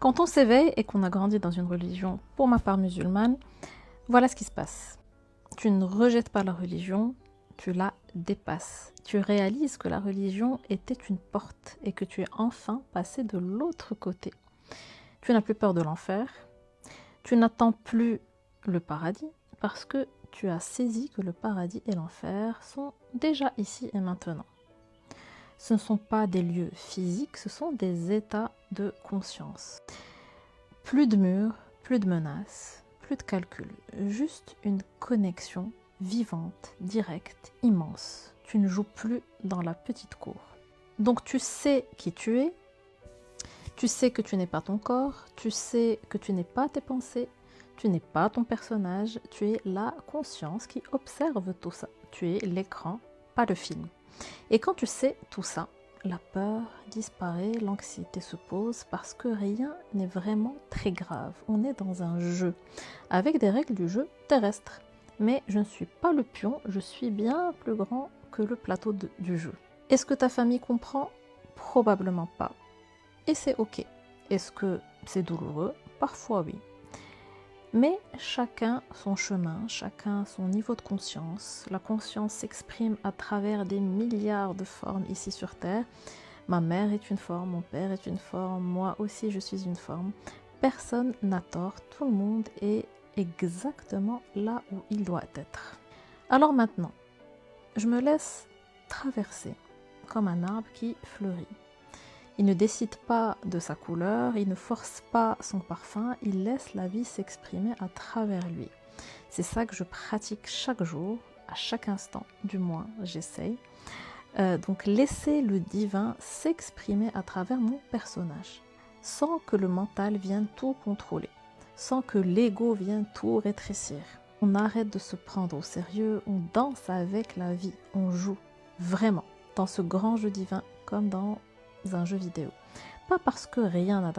Quand on s'éveille et qu'on a grandi dans une religion, pour ma part musulmane, voilà ce qui se passe. Tu ne rejettes pas la religion, tu la dépasses. Tu réalises que la religion était une porte et que tu es enfin passé de l'autre côté. Tu n'as plus peur de l'enfer, tu n'attends plus le paradis parce que tu as saisi que le paradis et l'enfer sont déjà ici et maintenant. Ce ne sont pas des lieux physiques, ce sont des états de conscience. Plus de murs, plus de menaces, plus de calculs, juste une connexion vivante, directe, immense. Tu ne joues plus dans la petite cour. Donc tu sais qui tu es, tu sais que tu n'es pas ton corps, tu sais que tu n'es pas tes pensées, tu n'es pas ton personnage, tu es la conscience qui observe tout ça. Tu es l'écran, pas le film. Et quand tu sais tout ça, la peur disparaît, l'anxiété se pose parce que rien n'est vraiment très grave. On est dans un jeu, avec des règles du jeu terrestre. Mais je ne suis pas le pion, je suis bien plus grand que le plateau du jeu. Est-ce que ta famille comprend? Probablement pas. Et c'est ok. Est-ce que c'est douloureux? Parfois oui. Mais chacun son chemin, chacun son niveau de conscience. La conscience s'exprime à travers des milliards de formes ici sur Terre. Ma mère est une forme, mon père est une forme, moi aussi je suis une forme. Personne n'a tort, tout le monde est exactement là où il doit être. Alors maintenant, je me laisse traverser comme un arbre qui fleurit. Il ne décide pas de sa couleur, il ne force pas son parfum, il laisse la vie s'exprimer à travers lui. C'est ça que je pratique chaque jour, à chaque instant, du moins j'essaye. Donc laisser le divin s'exprimer à travers mon personnage, sans que le mental vienne tout contrôler, sans que l'ego vienne tout rétrécir. On arrête de se prendre au sérieux, on danse avec la vie, on joue vraiment dans ce grand jeu divin comme dans un jeu vidéo. Pas parce que rien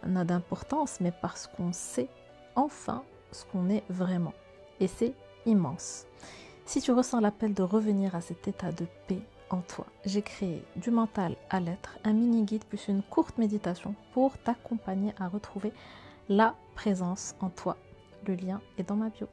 n'a d'importance, mais parce qu'on sait enfin ce qu'on est vraiment. Et c'est immense. Si tu ressens l'appel de revenir à cet état de paix en toi, j'ai créé du mental à l'être, un mini-guide plus une courte méditation pour t'accompagner à retrouver la présence en toi. Le lien est dans ma bio.